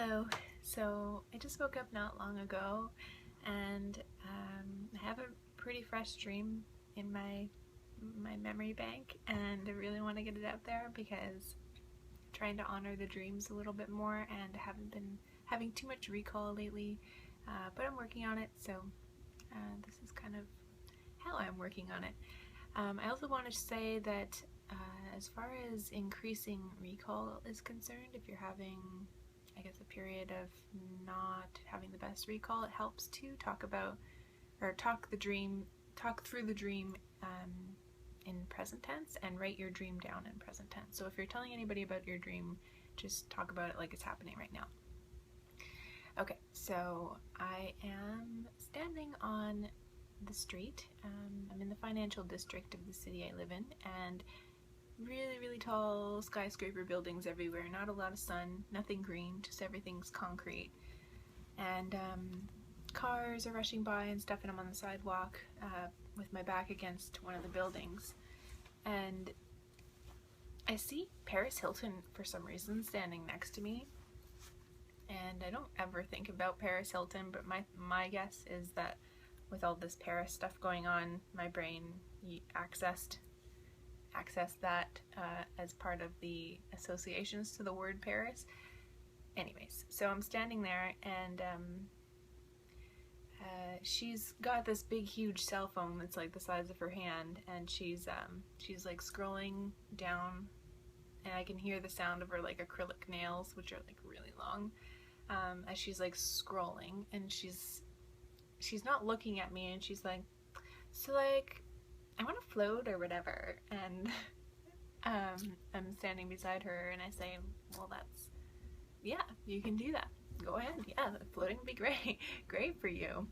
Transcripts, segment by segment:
Hello. So I just woke up not long ago and I have a pretty fresh dream in my memory bank, and I really want to get it out there because I'm trying to honor the dreams a little bit more, and I haven't been having too much recall lately, but I'm working on it, so this is kind of how I'm working on it. I also want to say that as far as increasing recall is concerned, if you're having, I guess, a period of not having the best recall, it helps to talk through the dream in present tense and write your dream down in present tense. So if you're telling anybody about your dream, just talk about it like it's happening right now. Okay, so I am standing on the street. I'm in the financial district of the city I live in, and really tall skyscraper buildings everywhere, not a lot of sun, nothing green, just everything's concrete. And cars are rushing by and stuff, and I'm on the sidewalk with my back against one of the buildings. And I see Paris Hilton for some reason standing next to me. And I don't ever think about Paris Hilton, but my guess is that with all this Paris stuff going on, my brain accessed that as part of the associations to the word Paris. Anyways, so I'm standing there, and she's got this big huge cell phone that's like the size of her hand, and she's like scrolling down, and I can hear the sound of her like acrylic nails, which are like really long, as she's like scrolling, and she's not looking at me, and she's like, so like, I want to float or whatever. And I'm standing beside her, and I say, well, yeah, you can do that. Go ahead. Yeah, floating would be great for you.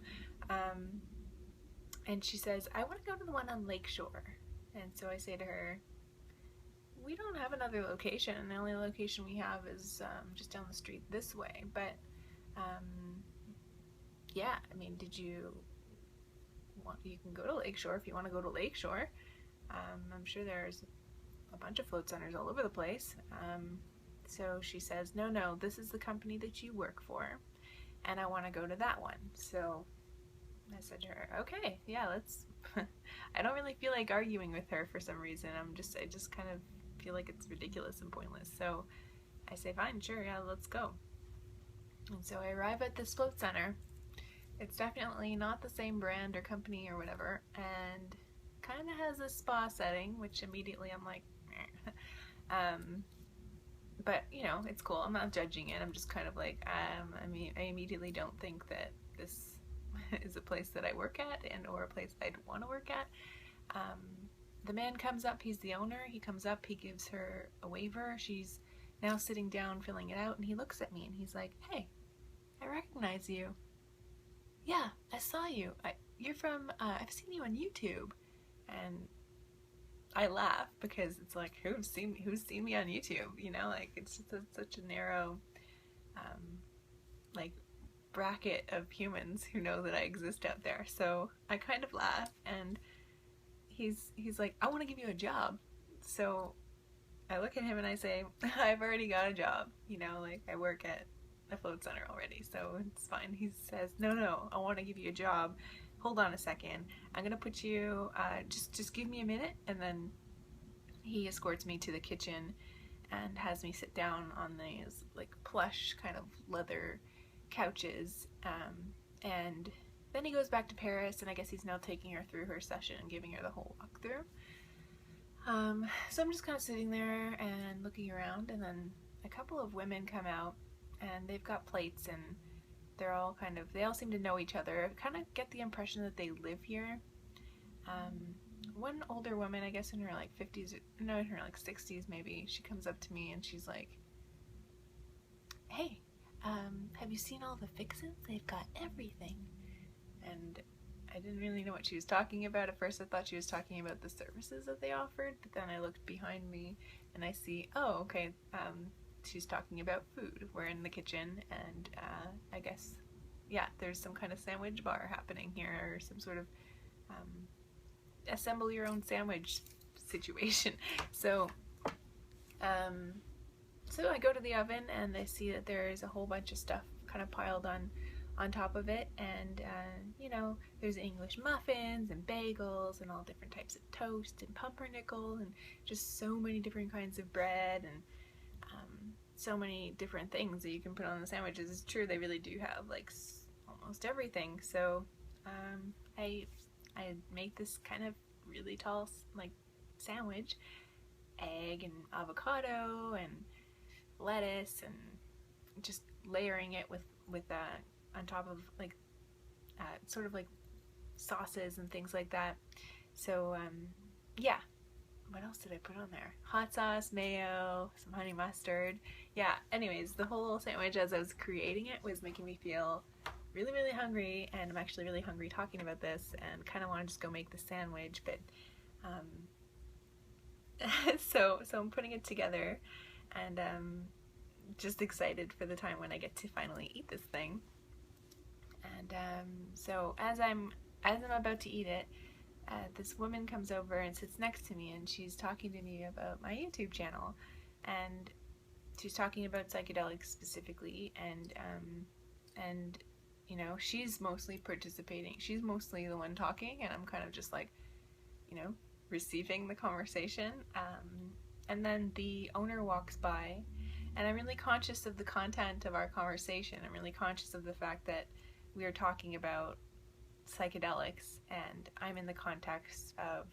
And she says, I want to go to the one on Lakeshore. And so I say to her, we don't have another location. The only location we have is just down the street this way. But yeah, I mean, you can go to Lakeshore if you want to go to Lakeshore. I'm sure there's a bunch of float centers all over the place. So she says, no, this is the company that you work for, and I want to go to that one. So I said to her, okay, yeah, let's. I don't really feel like arguing with her for some reason. I just kind of feel like it's ridiculous and pointless. So I say, fine, sure, yeah, let's go. And so I arrive at this float center. It's definitely not the same brand or company or whatever, and kind of has a spa setting, which immediately I'm like, but you know, it's cool. I'm not judging it. I'm just kind of like, I immediately don't think that this is a place that I work at or a place I'd want to work at. The man comes up, he's the owner. He comes up, he gives her a waiver. She's now sitting down filling it out, and he looks at me and he's like, hey, I recognize you. Yeah, I saw you. You're from, I've seen you on YouTube. And I laugh because it's like, who's seen me on YouTube? You know, like, it's just such a narrow, like, bracket of humans who know that I exist out there. So I kind of laugh, and he's like, I want to give you a job. So I look at him and I say, I've already got a job. You know, like, I work at a float center already, so it's fine. He says, no, I want to give you a job. Hold on a second. I'm gonna put you, just give me a minute. And then he escorts me to the kitchen and has me sit down on these like plush kind of leather couches. And then he goes back to Paris, and I guess he's now taking her through her session and giving her the whole walkthrough. So I'm just kind of sitting there and looking around, and then a couple of women come out, and they've got plates, and they all seem to know each other. I kind of get the impression that they live here. One older woman, I guess in her like 50s, no, in her like 60s maybe, she comes up to me and she's like, hey, have you seen all the fixins? They've got everything. And I didn't really know what she was talking about. At first I thought she was talking about the services that they offered, but then I looked behind me and I see, oh, okay, she's talking about food. We're in the kitchen, and I guess, yeah, there's some kind of sandwich bar happening here, or some sort of assemble your own sandwich situation. So So I go to the oven and I see that there is a whole bunch of stuff kind of piled on top of it, and you know, there's English muffins and bagels and all different types of toast and pumpernickel and just so many different kinds of bread and so many different things that you can put on the sandwiches. It's true, they really do have like almost everything. So I make this kind of really tall like sandwich, egg and avocado and lettuce, and just layering it with on top of like sort of like sauces and things like that. So yeah, what else did I put on there? Hot sauce, mayo, some honey mustard. Yeah, anyways, the whole little sandwich as I was creating it was making me feel really, really hungry, and I'm actually really hungry talking about this and kind of want to just go make the sandwich, but so I'm putting it together, and just excited for the time when I get to finally eat this thing. And so as I'm about to eat it, this woman comes over and sits next to me, and she's talking to me about my YouTube channel, and she's talking about psychedelics specifically, and you know, she's mostly participating. She's mostly the one talking, and I'm kind of just like, you know, receiving the conversation. And then the owner walks by, and I'm really conscious of the content of our conversation. I'm really conscious of the fact that we are talking about psychedelics, and I'm in the context of,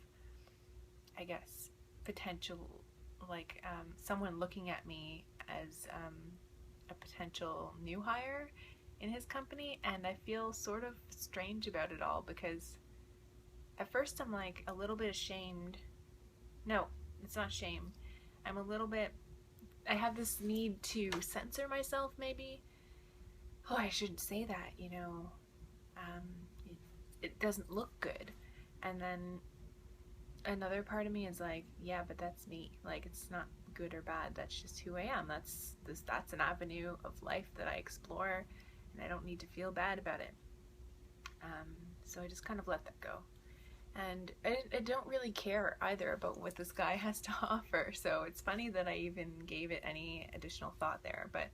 I guess, potential, like someone looking at me as a potential new hire in his company, and I feel sort of strange about it all, because at first I'm like a little bit ashamed. No, it's not shame. I'm a little bit, I have this need to censor myself, maybe. Oh, I shouldn't say that, you know. It doesn't look good. And then another part of me is like, yeah, but that's me. Like, it's not good or bad. That's just who I am. That's an avenue of life that I explore, and I don't need to feel bad about it. So I just kind of let that go. And I don't really care either about what this guy has to offer. So it's funny that I even gave it any additional thought there, but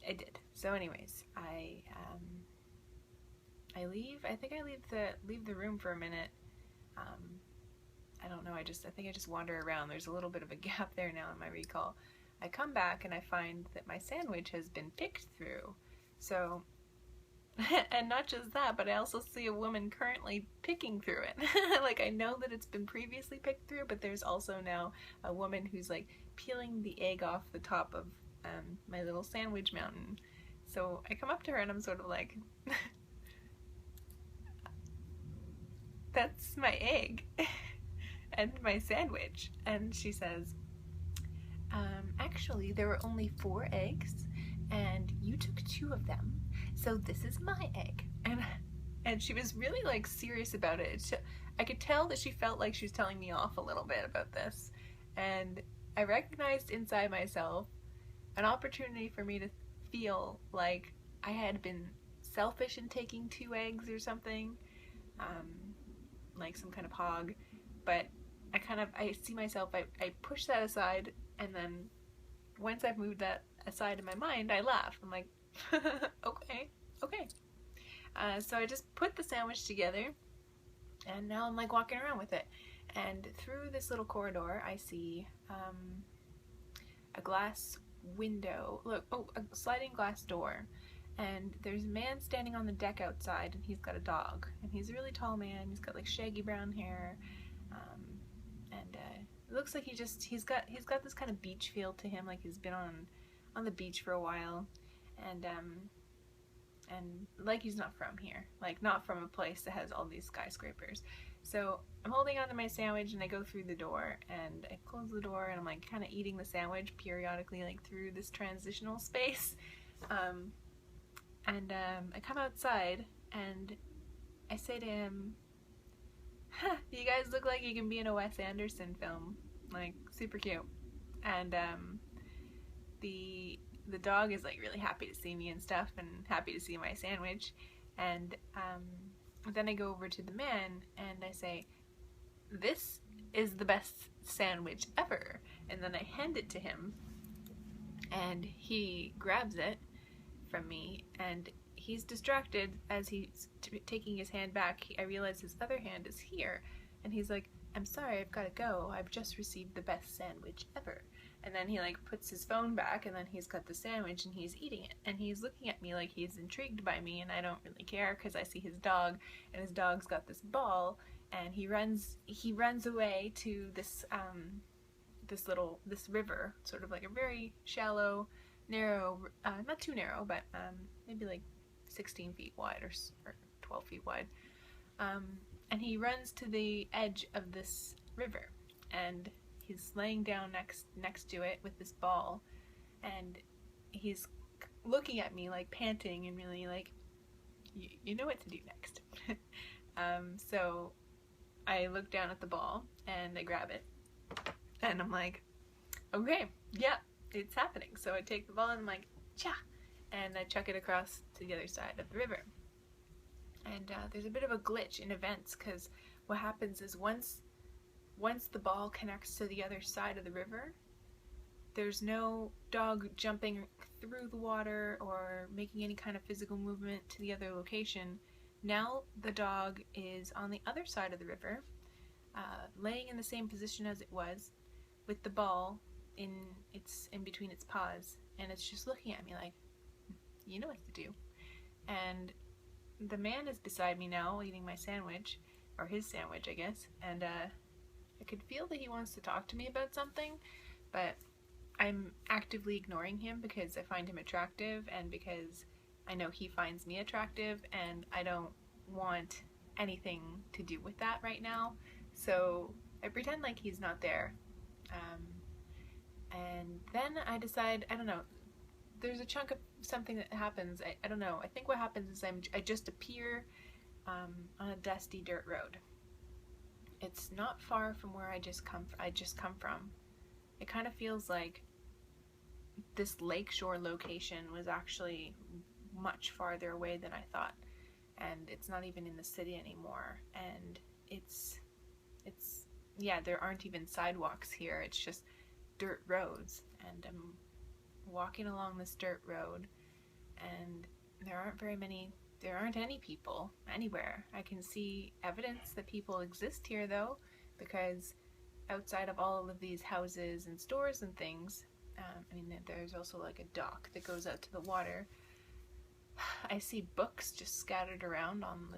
I did. So anyways, I leave. I think I leave the room for a minute. I don't know. I think I just wander around. There's a little bit of a gap there now in my recall. I come back and I find that my sandwich has been picked through. So, and not just that, but I also see a woman currently picking through it. Like, I know that it's been previously picked through, but there's also now a woman who's like peeling the egg off the top of my little sandwich mountain. So I come up to her and I'm sort of like, that's my egg and my sandwich. And she says, actually, there were only 4 eggs, and you took 2 of them, so this is my egg. And she was really like serious about it. I could tell that she felt like she was telling me off a little bit about this, and I recognized inside myself an opportunity for me to feel like I had been selfish in taking 2 eggs or something, like some kind of hog. But I see myself, I push that aside, and then once I've moved that aside in my mind, I laugh. I'm like, okay. So I just put the sandwich together, and now I'm like walking around with it. And through this little corridor, I see a glass window. Look, a sliding glass door. And there's a man standing on the deck outside, and he's got a dog. And he's a really tall man. He's got like shaggy brown hair. And it looks like he's got this kind of beach feel to him, like he's been on the beach for a while, and like he's not from here, like not from a place that has all these skyscrapers. So I'm holding onto my sandwich, and I go through the door, and I close the door, and I'm like kind of eating the sandwich periodically, like through this transitional space. I come outside, and I say to him, you guys look like you can be in a Wes Anderson film, like super cute. And the dog is like really happy to see me and stuff, and happy to see my sandwich. And then I go over to the man and I say, this is the best sandwich ever. And then I hand it to him, and he grabs it from me, and he's distracted as he's taking his hand back. I realize his other hand is here, and he's like, "I'm sorry, I've got to go. I've just received the best sandwich ever." And then he like puts his phone back, and then he's got the sandwich and he's eating it, and he's looking at me like he's intrigued by me, and I don't really care because I see his dog, and his dog's got this ball, and he runs away to this river, sort of like a very shallow, narrow, not too narrow, but maybe like 16 feet wide or 12 feet wide. And he runs to the edge of this river, and he's laying down next to it with this ball, and he's looking at me like panting and really like, you know what to do next. So I look down at the ball and I grab it, and I'm like, okay, yeah, it's happening. So I take the ball and I'm like, cha, and I chuck it across to the other side of the river. And there's a bit of a glitch in events, because what happens is once the ball connects to the other side of the river, there's no dog jumping through the water or making any kind of physical movement to the other location. Now the dog is on the other side of the river, laying in the same position as it was, with the ball in between its paws, and it's just looking at me like, you know what to do. And the man is beside me now, eating my sandwich, or his sandwich, I guess, and I could feel that he wants to talk to me about something, but I'm actively ignoring him because I find him attractive, and because I know he finds me attractive, and I don't want anything to do with that right now. So I pretend like he's not there. And then I decide, I don't know, there's a chunk of something that happens. I don't know. I think what happens is I just appear on a dusty dirt road. It's not far from where I just come from. It kind of feels like this lakeshore location was actually much farther away than I thought, and it's not even in the city anymore. And it's yeah, there aren't even sidewalks here. It's just dirt roads, and I'm walking along this dirt road, and there aren't any people anywhere. I can see evidence that people exist here, though, because outside of all of these houses and stores and things, there's also like a dock that goes out to the water. I see books just scattered around on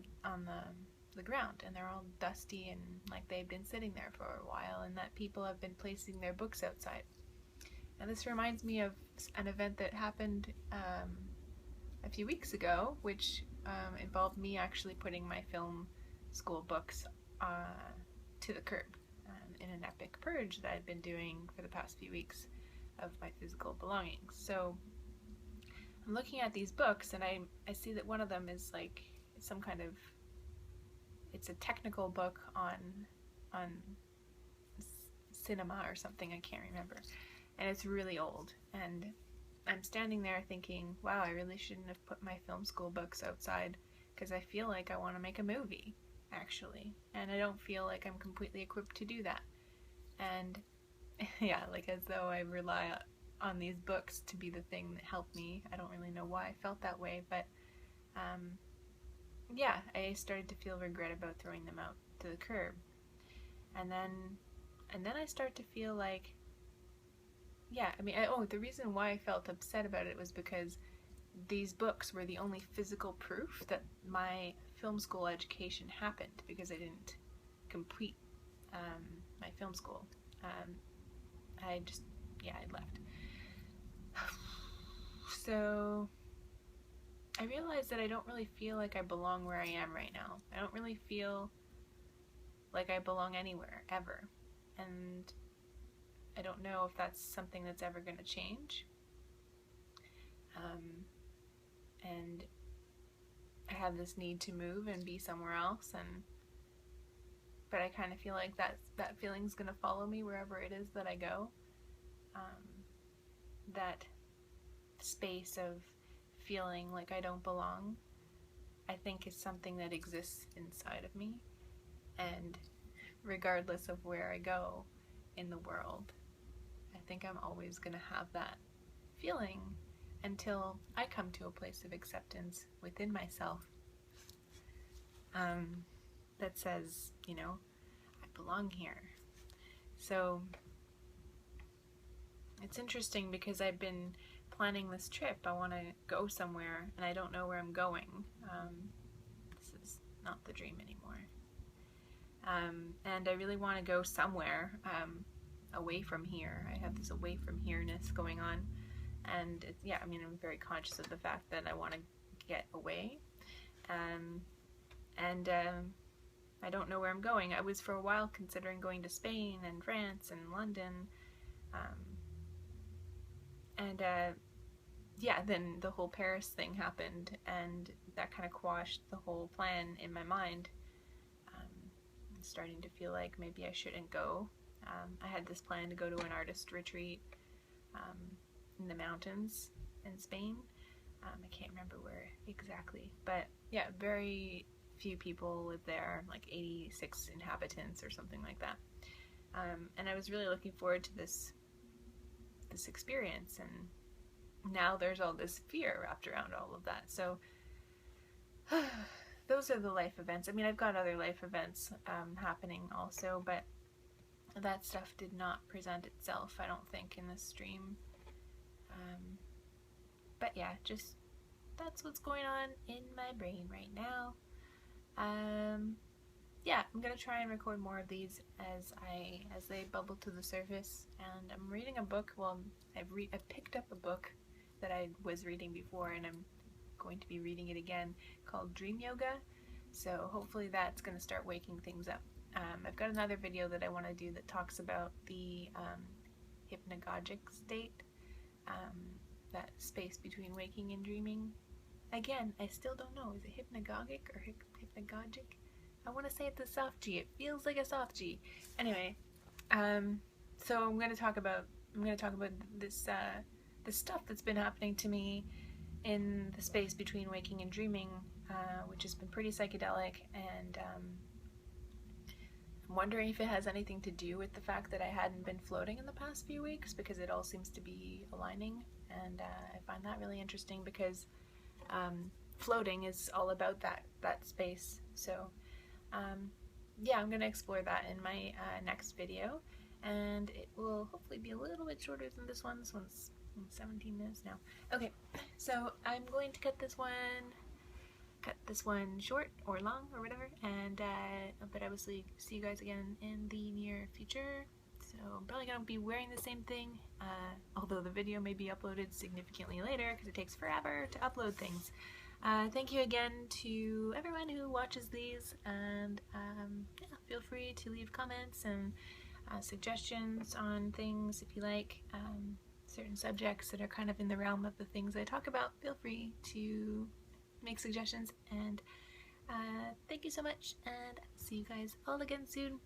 the ground, and they're all dusty and like they've been sitting there for a while, and that people have been placing their books outside. And this reminds me of an event that happened a few weeks ago, which involved me actually putting my film school books to the curb in an epic purge that I've been doing for the past few weeks of my physical belongings. So I'm looking at these books, and I see that one of them is like some kind of, it's a technical book on cinema or something, I can't remember. And it's really old, and I'm standing there thinking, wow, I really shouldn't have put my film school books outside, because I feel like I want to make a movie, actually, and I don't feel like I'm completely equipped to do that. And yeah, like as though I rely on these books to be the thing that helped me. I don't really know why I felt that way, but yeah, I started to feel regret about throwing them out to the curb. And then I start to feel like, yeah, the reason why I felt upset about it was because these books were the only physical proof that my film school education happened, because I didn't complete my film school. I left. So I realized that I don't really feel like I belong where I am right now. I don't really feel like I belong anywhere, ever. And I don't know if that's something that's ever going to change. And I have this need to move and be somewhere else, but I kind of feel like that feeling's going to follow me wherever it is that I go. That space of feeling like I don't belong, I think, is something that exists inside of me, and regardless of where I go in the world, I think I'm always going to have that feeling until I come to a place of acceptance within myself that says, you know, I belong here. So it's interesting because I've been planning this trip. I want to go somewhere and I don't know where I'm going. This is not the dream anymore. And I really want to go somewhere away from here. I have this away from here-ness going on. And yeah, I mean, I'm very conscious of the fact that I want to get away. I don't know where I'm going. I was for a while considering going to Spain and France and London. Yeah, then the whole Paris thing happened, and that kind of quashed the whole plan in my mind. I'm starting to feel like maybe I shouldn't go. I had this plan to go to an artist retreat in the mountains in Spain. I can't remember where exactly, but yeah, very few people live there, like 86 inhabitants or something like that. And I was really looking forward to this experience, and now there's all this fear wrapped around all of that. So those are the life events. I mean, I've got other life events happening also, but that stuff did not present itself, I don't think, in this stream. But yeah, just that's what's going on in my brain right now. Yeah, I'm gonna try and record more of these as they bubble to the surface. And I'm reading a book. Well, I've picked up a book that I was reading before, and I'm going to be reading it again, called Dream Yoga. So hopefully that's gonna start waking things up. I've got another video that I want to do that talks about the hypnagogic state, that space between waking and dreaming. Again, I still don't know. Is it hypnagogic or hypnagogic? I want to say it's a soft G. It feels like a soft G. Anyway, so I'm going to talk about this this stuff that's been happening to me in the space between waking and dreaming, which has been pretty psychedelic, and I'm wondering if it has anything to do with the fact that I hadn't been floating in the past few weeks, because it all seems to be aligning, and I find that really interesting because floating is all about that space. So yeah, I'm going to explore that in my next video, and it will hopefully be a little bit shorter than this one. This one's 17 minutes now. Okay, so I'm going to cut this one short or long or whatever, and but I will see you guys again in the near future. So I'm probably going to be wearing the same thing, although the video may be uploaded significantly later because it takes forever to upload things. Thank you again to everyone who watches these, and yeah, feel free to leave comments and suggestions on things if you like. Certain subjects that are kind of in the realm of the things I talk about, feel free to make suggestions, and thank you so much, and I'll see you guys all again soon.